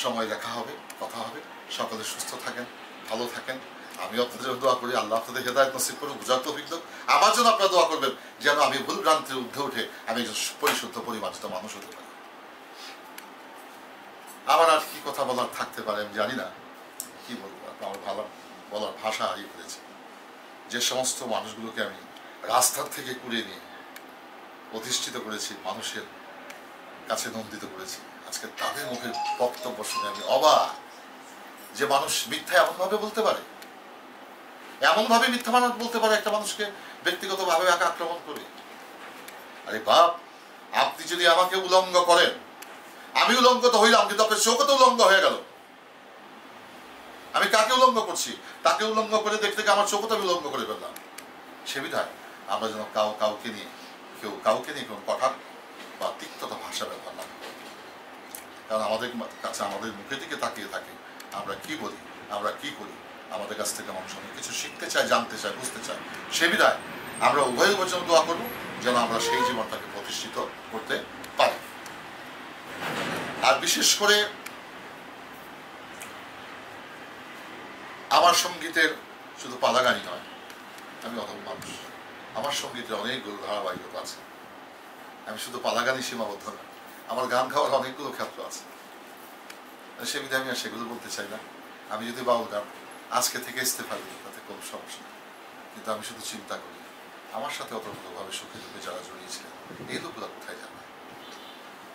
সময় দেখা হবে, কথা হবে। সকলে সুস্থ থাকেন, ভালো থাকেন। আমি আপনাদের জন্য দোয়া করি, আল্লাহ আপনাদের হেদায়েত নসিব করুন, বুঝার তৌফিক দাও। আমার জন্য আপনারা দোয়া করবেন যেন আমি ভুল ভ্রান্তির ঊর্ধ্বে উঠে আমি একজন পরিশুদ্ধ পরিমার্জিত মানুষ হতে পারি। আমার আর কি কথা বলার থাকতে পারে আমি জানি না, কি বলবো। আমার ভালো বলার ভাষা হারিয়ে ফেলেছি। যে সমস্ত মানুষগুলোকে আমি রাস্তার থেকে কুড়িয়ে নিয়ে প্রতিষ্ঠিত করেছি, মানুষের কাছে নন্দিত করেছি, আজকে তাদের মুখের বক্তব্য শুনে আমি অবাক যে মানুষ মিথ্যা এমনভাবে বলতে পারে, এমনভাবে মিথ্যা মানুষ বলতে পারে একটা মানুষকে ব্যক্তিগতভাবে আক্রমণ করে। আরে বাপ, আপনি যদি আমাকে উলঙ্গ করেন, আমি উলঙ্গ তো হইলাম, কিন্তু আপনার চোখও তো উলঙ্গ হয়ে গেল। আমি কাকে উলঙ্গ করছি? তাকে উলঙ্গ করে দেখতে আমার চোখও তো আমি উলঙ্গ করে ফেললাম। সে বিধায় আমরা যেন কাউকে নিয়ে কোনো কঠার বা তিক্ততা ভাষা ব্যবহার না করি। কারণ আমাদের কাছে আমাদের মুখের দিকে তাকিয়ে থাকে আমরা কি বলি, আমরা কি করি। আমাদের কাছ থেকে মানুষ অনেক কিছু শিখতে চায়, জানতে চায়, বুঝতে চায়। সে বিধায় আমরা উভয় জন্য দোয়া করবো যেন আমরা সেই জীবনটাকে প্রতিষ্ঠিত করতে পারি। আর বিশেষ করে আমার সঙ্গীতের শুধু পালাগানই নয়, আমি অধম মানুষ, আমার সঙ্গীতের অনেকগুলো ধারাবাহিকতা আছে। আমি শুধু পালাগানই সীমাবদ্ধ না, আমার গান গাওয়ার অনেকগুলো ক্ষেত্র আছে। সে বিধায় আমি আর সেগুলো বলতে চাই না। আমি যদি বাউল গান আজকে থেকে ইস্তেফা দিই তাতে কোনো সমস্যা নেই, কিন্তু আমি শুধু চিন্তা করি আমার সাথে অতভাবে সুখে দুঃখে যারা জড়িয়েছিলেন এই লোকগুলো কোথায় যাবে।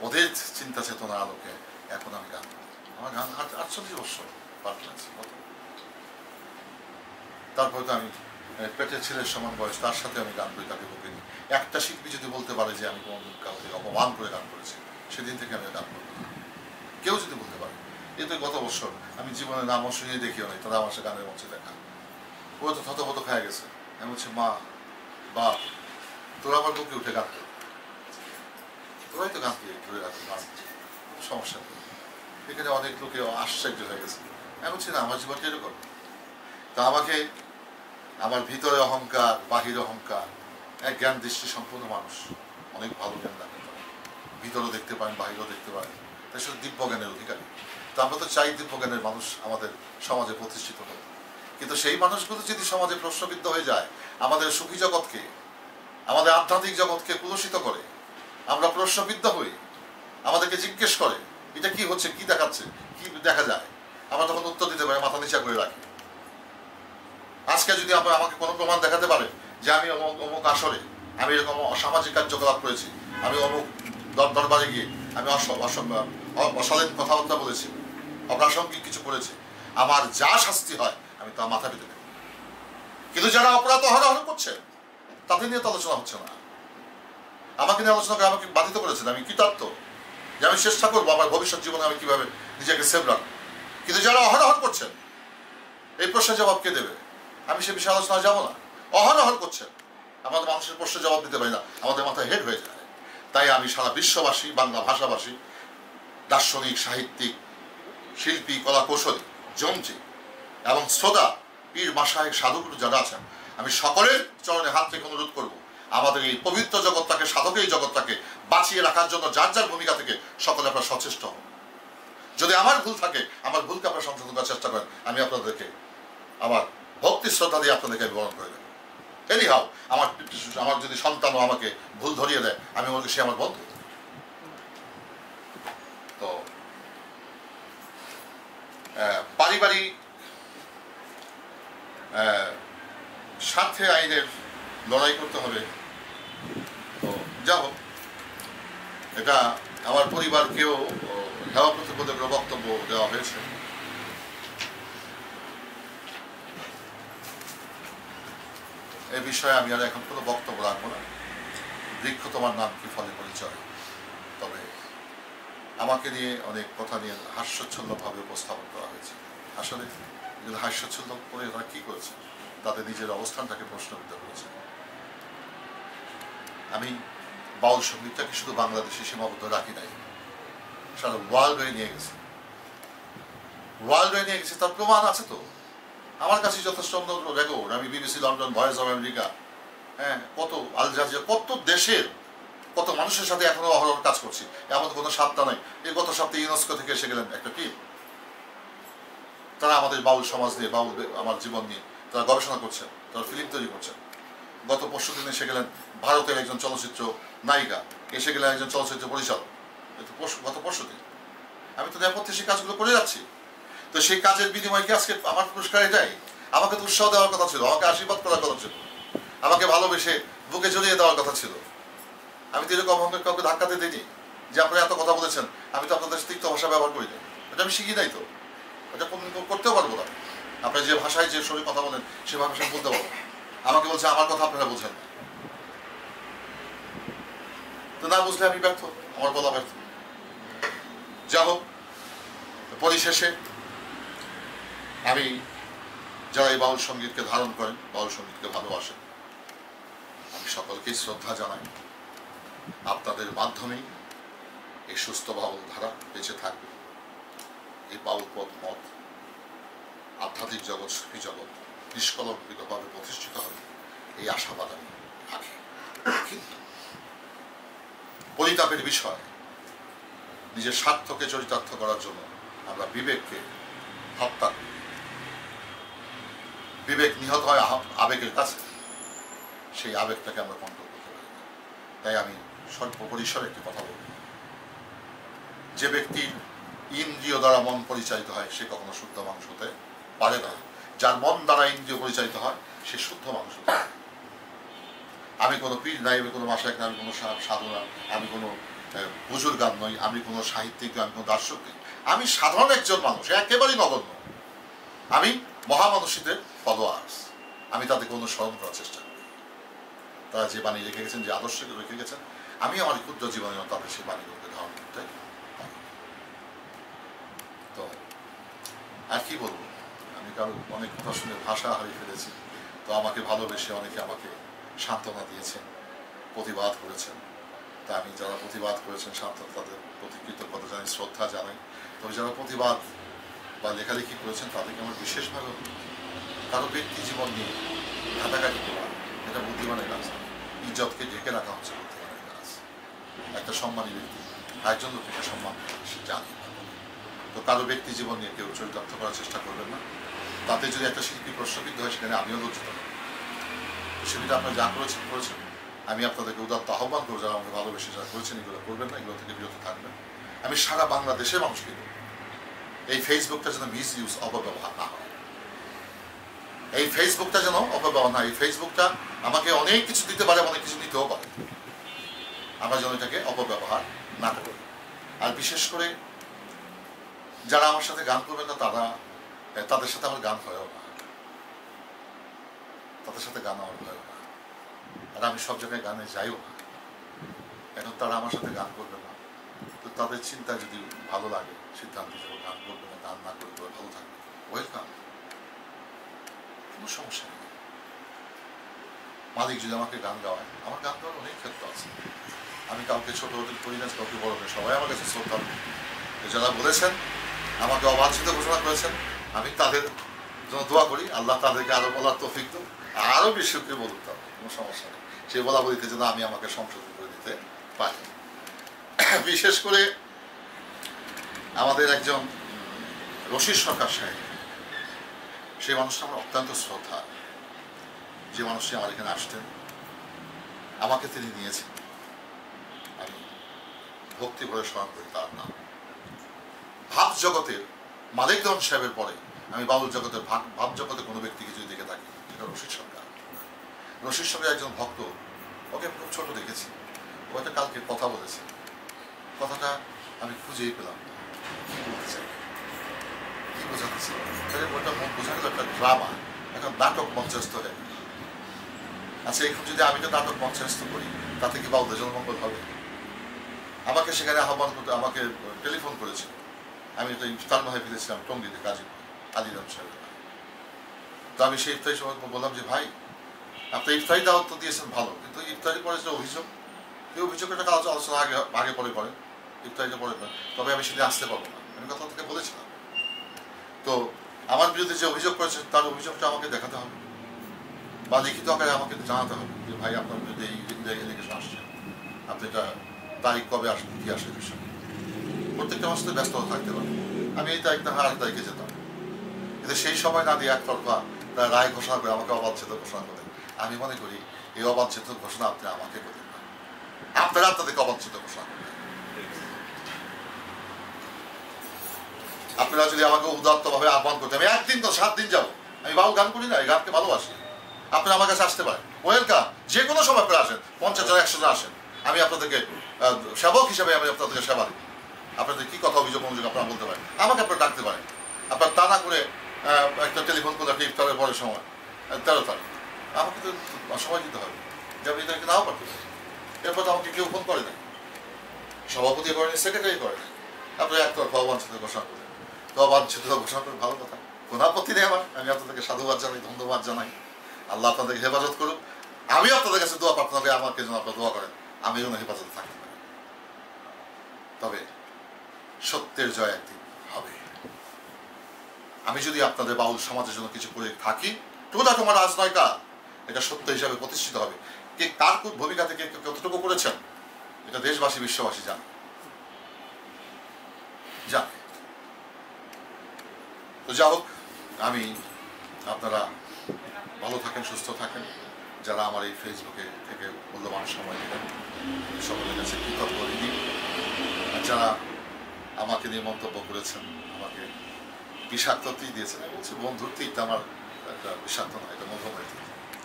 ওদের চিন্তা চেতনার আলোকে এখন আমি গান করি। আমার গান 48 বছর পাঠ লাগছে। তারপরে তো আমি পেটের ছেলের সমান বয়স, তার সাথে আমি গান করি, তাকে বকে নিই। একটা শিল্পী যদি বলতে পারে যে আমি কোনো কাউকে অপমান করে গান করেছি, সেদিন থেকে আমি গান করবো না। কেউ যদি বলতে পারে, এ তো গত বছর আমি জীবনে নাম শুনিয়ে দেখিও নাই, তারা আমার সে গানের মঞ্চে দেখা, ও তো থতপত খায় গেছে। আমি বলছি মা বাপ তোরা আমার বুকে উঠে গান করো, তোরাই তো গান দিয়ে ধরে রাখো, গান সমস্যা নেই। এখানে অনেক লোকে আশ্চর্য হয়ে গেছে। আমি বলছি না, আমার জীবনটা এরকম। তা আমাকে আমার ভিতরে অহংকার, বাহির অহংকার, এক জ্ঞান দৃষ্টি সম্পূর্ণ মানুষ, অনেক ভালো জ্ঞান রাখতে পারে, ভিতরেও দেখতে পারেন, বাহিরেও দেখতে পারেন, তাই শুধু দিব্য জ্ঞানের অধিকারী। তো আমরা তো চাই দিব্য জ্ঞানের মানুষ আমাদের সমাজে প্রতিষ্ঠিত হোক, কিন্তু সেই মানুষগুলো যদি সমাজে প্রশ্নবিদ্ধ হয়ে যায়, আমাদের সুখী জগৎকে, আমাদের আধ্যাত্মিক জগৎকে কুলসিত করে, আমরা প্রশ্নবিদ্ধ হই, আমাদেরকে জিজ্ঞেস করে এটা কি হচ্ছে, কি দেখাচ্ছে, কি দেখা যায়, আমরা তখন উত্তর দিতে পারি, মাথা নিচা করে রাখি। আজকে যদি আমাকে কোনো প্রমাণ দেখাতে পারে যে আমি অমুক আসরে আমি এরকম অসামাজিক কার্যকলাপ করেছি, আমি অমুক দরবারে গিয়ে আমি অশালীন কথাবার্তা বলেছি, অপ্রাসঙ্গিক কিছু করেছি, আমার যা শাস্তি হয় আমি তা মাথা পেতে নেব। কিন্তু যারা অপরাধ হরহর করছে তাদের নিয়ে তো আলোচনা হচ্ছে না। আমাকে নিয়ে আলোচনা করে আমাকে বাধিত করেছেন, আমি কৃতার্থ যে আমি চেষ্টা করবো আমার ভবিষ্যৎ জীবনে আমি কিভাবে নিজেকে সেভ রাখবো। কিন্তু যারা অহরহর করছেন এই প্রশ্নের জবাব কে দেবে? আমি সে বিষয়ে আলোচনা যাবো না। অহরহর করছেন, আমাদের মানুষের প্রশ্নের জবাব দিতে পারি না, আমাদের মাথায় হেড হয়ে যায়। তাই আমি সারা বিশ্ববাসী, বাংলা ভাষাভাষী, দার্শনিক, সাহিত্যিক, শিল্পী, কলা কৌশলী, জমজি এবং শ্রোতা, পীর, মাশায়েখ, সাধুগুরু যারা আছেন, আমি সকলের চরণে হাত রেখে অনুরোধ করবো আমাদের এই পবিত্র জগৎটাকে, সাধকের এই জগৎটাকে বাঁচিয়ে রাখার জন্য যার যার ভূমিকা থেকে সকলে আপনারা সচেষ্ট হন। যদি আমার ভুল থাকে, আমার ভুলকে আপনারা সংশোধন করার চেষ্টা করেন, আমি আপনাদেরকে আমার ভক্তি শ্রদ্ধা দিয়ে আপনাদেরকে বিবরণ করে দেবো। এনিহাও আমার যদি সন্তানও আমাকে ভুল ধরিয়ে দেয়, আমি বলছি সে আমার বন্ধু। তো পারিবারিক স্বার্থে আইনের লড়াই করতে হবে। তো যা হোক, এটা আমার পরিবারকেও হেওয়া প্রতিপদের বক্তব্য দেওয়া হয়েছে। এ বিষয়ে আমি আর এখন কোনো বক্তব্য রাখবো না। বৃক্ষ তোমার নাম কি, ফলে পরিচয়। তবে আমাকে নিয়ে অনেক কথা নিয়ে হাস্যচ্ছল্যভাবে উপস্থাপন করা হয়েছে। আসলে যদি হাস্যচ্ছল্য করে তারা কী করেছে, তাদের নিজের অবস্থানটাকে প্রশ্নবিদ্ধ করেছে। আমি বাউল সঙ্গীতটাকে শুধু বাংলাদেশে সীমাবদ্ধ রাখি নাই, সারা ওয়ার্ল্ড ওয়ে নিয়ে গেছে। ওয়ার্ল্ড ওয়ে নিয়ে গেছে, তার প্রমাণ আছে তো আমার কাছে যথেষ্ট রেকর্ড। আমি BBC London, voice of America, হ্যাঁ, কত আল জাজিরা, কত দেশের কত মানুষের সাথে এখনো অহরহ কাজ করছি। এমন কোনো সপ্তাহ নয়। এই গত সপ্তাহে ইউনেস্কো থেকে এসে গেলেন একটা টিম, তারা আমাদের বাউল সমাজ নিয়ে, বাউল আমার জীবন নিয়ে তারা গবেষণা করছেন, তারা ফিল্ম তৈরি করছেন। গত পরশু দিন এসে গেলেন ভারতের একজন চলচ্চিত্র নায়িকা, এসে গেলেন একজন চলচ্চিত্র পরিচালক, গত পরশু দিন। আমি তো নেপথ্যে সেই কাজগুলো করে যাচ্ছি। তো সেই কাজের বিনিময়ে কি আজকে আমার পুরস্কার এটাই? আমাকে তো উৎসাহ দেওয়ার কথা ছিল, আমাকে আশীর্বাদ করার কথা ছিল, আমাকে ভালোবেসে বুকে জড়িয়ে দেওয়ার কথা ছিল। আমি তো এরকম কাউকে ধাক্কাতে দিইনি যে আপনারা এত কথা বলেছেন, আমি তো আপনাদের তিক্ত ভাষা ব্যবহার করি না। এটা আমি শিখি নাই তো, এটা করতেও পারবো না। আপনারা যে ভাষায় যে শরীর কথা বলেন সে ভাষায় বলতে পারবো। আমাকে বলছে আমার কথা আপনারা বোঝেন না, তো না বুঝলে আমি ব্যর্থ, আমার বলা ব্যর্থ। যা হোক, পরিশেষে আমি যারা এই বাউল সঙ্গীতকে ধারণ করেন, বাউল সঙ্গীতকে ভালোবাসেন, আমি সকলকেই শ্রদ্ধা জানাই। আপনাদের মাধ্যমেই এই সুস্থ বাউল ধারা বেঁচে থাকবে। এই বাউল পথ মত আধ্যাত্মিক জগৎ, সুফি জগৎ নিষ্কলঙ্কিতভাবে প্রতিষ্ঠিত হবে, এই আশাবাদ আমি রাখি। কিন্তু পরিতাপের বিষয়, নিজের স্বার্থকে চরিতার্থ করার জন্য আমরা বিবেককে হত্যা করি। বিবেক নিহত হয় আবেগের কাছে, সেই আবেগটাকে আমরা কন্ট্রোল করতে পারি না। তাই আমি স্বল্প পরিসরে একটি কথা বলব, যে ব্যক্তির ইন্দ্রিয় দ্বারা মন পরিচালিত হয় সে কখনো শুদ্ধ মানুষ হতে পারে না। যার মন দ্বারা ইন্দ্রিয় পরিচালিত হয় সে শুদ্ধ মানুষ হতে পারে। আমি কোনো পীর নাই, আমি কোনো মাসায়েক না, আমি কোনো সাধু না, আমি কোনো বুজুর্গান নই, আমি কোনো সাহিত্যিক, আমি কোনো দার্শনিক নই। আমি সাধারণ একজন মানুষ, একেবারেই নগণ্য। আমি মহামানুষীদের ফলোয়ার্স, আমি তাদেরকে অনুসরণ করার চেষ্টা করি। তারা যে বাণী রেখে গেছেন, যে আদর্শ রেখে গেছেন, আমি আমার ক্ষুদ্র জীবনে তাদের সেই বাণীগুলোকে ধারণ করতে পারি। তো আর কি বলবো, আমি কারো অনেক কথা শুনে ভাষা হারিয়ে ফেলেছি। তো আমাকে ভালোবেসে অনেকে আমাকে সান্ত্বনা দিয়েছেন, প্রতিবাদ করেছেন। তা আমি যারা প্রতিবাদ করেছেন সান্ত্বনা, তাদের প্রতি কৃতজ্ঞতা জানাই, শ্রদ্ধা জানাই। তবে যারা প্রতিবাদ বা লেখালেখি করেছেন তাদেরকে আমার বিশেষভাবে, কারো ব্যক্তি জীবন নিয়ে ঘাটাঘাটি করা এটা বুদ্ধিমানের কাজ। ইজ্জতকে ঢেকে রাখা হচ্ছে বুদ্ধিমানের কাজ। একটা সম্মানী ব্যক্তি একজন লোককে সম্মান সে জানে। তো কারো ব্যক্তি জীবন নিয়ে কেউ চরিতার্থ করার চেষ্টা করবেন না। তাতে যদি একটা শিল্পী প্রশ্নবিদ্ধ হয় সেখানে আমিও লজ্জিত হব। সেটা আপনারা যা করেছেন করেছেন, আমি আপনাদেরকে উদাত্ত আহ্বান করবো, যারা আমাকে ভালোবেসে যারা করেছেন এগুলো করবেন না, এগুলো থেকে বিরত থাকবেন। আমি সারা বাংলাদেশের মানুষকে এই ফেসবুকটা যেন মিস ইউজ, অপব্যবহার না হয়। এই ফেসবুকটা যেন অপব্যবহার না হয়। এই ফেসবুকটা আমাকে অনেক কিছু দিতে পারে, অনেক কিছু নিতেও পারে। আমরা যেন এটাকে অপব্যবহার না করি। আর বিশেষ করে যারা আমার সাথে গান করবেন না, তাদের সাথে আমার গান হয়েও না, তাদের সাথে গান আমার হয়েও না। আর আমি সব জায়গায় গানে যাইও না। এখন তারা আমার সাথে গান করবে না, তো তাদের চিন্তা যদি ভালো লাগে, সিদ্ধান্ত হিসেবে গান করবে না, গান না করবে, ভালো থাকবে, ওয়েলকাম, কোনো সমস্যা নেই। মালিক যদি আমাকে গান গাওয়ায়, আমার গান গাওয়ার অনেক ক্ষেত্র আছে। আমি কাউকে ছোট হতে করি না, কাউকে বড় করি, সবাই আমার কাছে শ্রদ্ধা। যারা বলেছেন, আমাকে অবাঞ্ছিত ঘোষণা করেছেন, আমি তাদের জন্য দোয়া করি, আল্লাহ তাদেরকে আরো বলার তৌফিক দেন, আরো বেশি করে বলুক, তার কোনো সমস্যা নেই। সেই বলা বলিতে যেন আমি আমাকে সংশোধন করে দিতে পারি। বিশেষ করে আমাদের একজন রশিদ সরকার সাহেব, সেই মানুষটা আমার অত্যন্ত শ্রদ্ধা। যে মানুষটি আমার এখানে আসতেন, আমাকে তিনি নিয়েছেন, আমি ভক্তি ভরে স্মরণ করি তার নাম। ভাব জগতের মালিক ধন সাহেবের পরে আমি বাউল জগতের ভাব জগতে কোনো ব্যক্তিকে যদি দেখে থাকি, সেটা রশিদ সরকার। রশিদ সরকার একজন ভক্ত, ওকে আমি খুব ছোট দেখেছি। ও একটা কালকে কথা বলেছে, কথাটা আমি খুঁজেই পেলাম কি বলতে চাই, কি বোঝাতে চাই। তাহলে ওটা বোঝা গেল একটা ড্রামা, একটা নাটক মঞ্চস্থ হয়ে গেল। আচ্ছা, এখন যদি আমি তো নাটক মঞ্চস্থ করি, তাতে কি বাউলদের জনমঙ্গল হবে? আমাকে সেখানে আহ্বান করতে আমাকে টেলিফোন করেছিল। আমি একটা ইফতার মাহে ফিরেছিলাম টঙ্গীতে গাজীপুর আলিরাম সাহেব। তো আমি সেই ইফতারি সময় বললাম যে ভাই আপনি ইফতারি দাওয়াত তো দিয়েছেন ভালো, কিন্তু ইফতারি পরে যে অভিযোগ, এই অভিযোগের টাকা আলোচনা আগে পরে করেন, ইফতারিটা পরে করেন, তবে আমি সেদিন আসতে পারবো না, আমি কথা থেকে বলেছিলাম। তো আমার বিরুদ্ধে যে অভিযোগ করেছে তার অভিযোগটা আমাকে দেখাতে হবে বা লিখিত আকারে আমাকে জানাতে হবে যে ভাই আপনার বিরুদ্ধে এই এলিগেশন আসছে, আপনি এটা তারিখ কবে আসবেন, কি আসে বিষয়। প্রত্যেকটা মাসে ব্যস্ত থাকতে পারে, আমি এই তারিখ না আরেক তারিখে যেতাম, কিন্তু সেই সময় না দিয়ে একতরফা তার রায় ঘোষণা করে আমাকে অবাঞ্ছিত ঘোষণা করেন। আমি মনে করি এই অবাঞ্ছিত ঘোষণা আপনি আমাকে করেন না, আপনারা আপনাদেরকে অবাঞ্ছিত ঘোষণা করেন। আপনারা যদি আমাকে উদাত্তভাবে আহ্বান করতেন, আমি একদিন তো 7 দিন যাবো, আমি বাউল গান করি না, এই গানকে ভালোবাসি, আপনারা আমার কাছে আসতে পারেন, ওয়েলকাম, যে কোনো সময় করে আসেন, 50 জন 100 জন আসেন, আমি আপনাদেরকে সেবক হিসাবে আমি আপনাদেরকে সেবা দিই। আপনাদের কি কথা অভিযোগ অনুযোগ আপনারা বলতে পারেন, আমাকে আপনারা ডাকতে পারেন। আপনার তা না করে একটা টেলিফোন করে একটা ইফতারের পরের সময় 13 তারিখ আমাকে তো সময় দিতে হবে, যে আমি এটাকে নাও পারতে পারি। এরপর তো আমাকে কেউ ফোন করে না, সভাপতি করেনি, সেক্রেটারি করেনি, আপনারা একতরফা অবাঞ্ছিত ঘোষণা করেন। তো অবাঞ্ছিত ঘোষণা করে ভালো কথা, কোনো আপত্তি নেই আমার, আমি আপনাদেরকে সাধুবাদ জানাই, ধন্যবাদ জানাই। আল্লাহ আপনাদেরকে হেফাজত করুক। আমি আপনাদের কাছে দোয়া প্রার্থনা করি, আমাকে যেন আপনারা দোয়া করেন, আমি যেন হেফাজতে থাকতে পারি। তবে সত্যের জয় একদিন হবে। আমি যদি আপনাদের বাউল সমাজের জন্য কিছু করে থাকি, তোলা তোমার আজ নয় কাল, এটা সত্য হিসাবে প্রতিষ্ঠিত হবে। কে কার ভূমিকা থেকে কতটুকু করেছেন এটা দেশবাসী বিশ্ববাসী জানে। তো যা হোক, আমি আপনারা ভালো থাকেন, সুস্থ থাকেন। যারা আমার এই ফেসবুকে থেকে মূল্যবান সময় দিলেন সকলের কাছে কৃতজ্ঞ ঋণী। যারা আমাকে নিয়ে মন্তব্য করেছেন, আমাকে বিষাক্তই দিয়েছেন, বলছি বন্ধুর তীরটা আমার একটা বিষাক্ত নয়, এটা মধুময় তীর,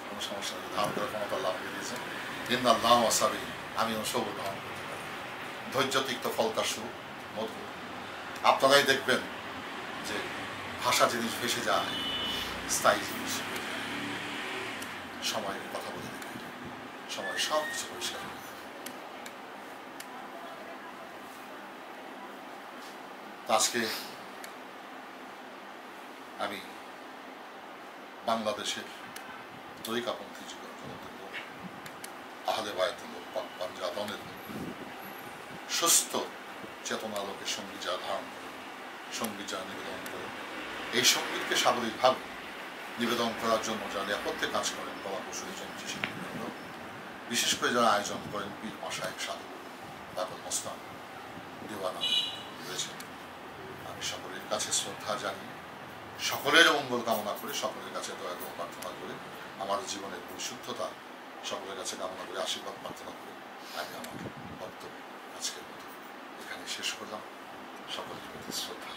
কোনো সমস্যা নেই, ধারণ করার ক্ষমতা আল্লাহ আমাকে দিয়েছেন। ইন্নাল্লাহু আসাবি, আমি সবুর ধারণ করতে পারি। ধৈর্য তিক্ত ফলতা সু মধু। আপনারাই দেখবেন যে ভাষা জিনিস ভেসে যায়, স্থায়ী জিনিস সময়ের কথা বলে দেবে, সময় সব কিছু পরিষ্কার। আজকে আমি বাংলাদেশের তরিকাপন্থী জগতের লোক, আহলে বায়াতের লোক, পাঞ্জাবনের লোক, সুস্থ চেতনালোকের সঙ্গীত যা ধারণ করে, সঙ্গীত যা নিবেদন করে, এই সঙ্গীতকে স্বাভাবিকভাবে নিবেদন করার জন্য যারা নেপথ্যে কাজ করেন, কলা কৌশলী শিল্পীবৃন্দ, বিশেষ করে যারা আয়োজন করেন, পীর মাশায়েখ সাধু বাবুল মোস্তান দিওয়ানা রয়েছেন, আমি সকলের কাছে শ্রদ্ধা জানি, সকলের মঙ্গল কামনা করে, সকলের কাছে দয়া প্রার্থনা করে, আমার জীবনের পরিশুদ্ধতা সকলের কাছে কামনা করে, আশীর্বাদ প্রার্থনা করে আমি আমার বক্তব্য আজকের মতো এখানে শেষ করলাম। সকলের প্রতি শ্রদ্ধা।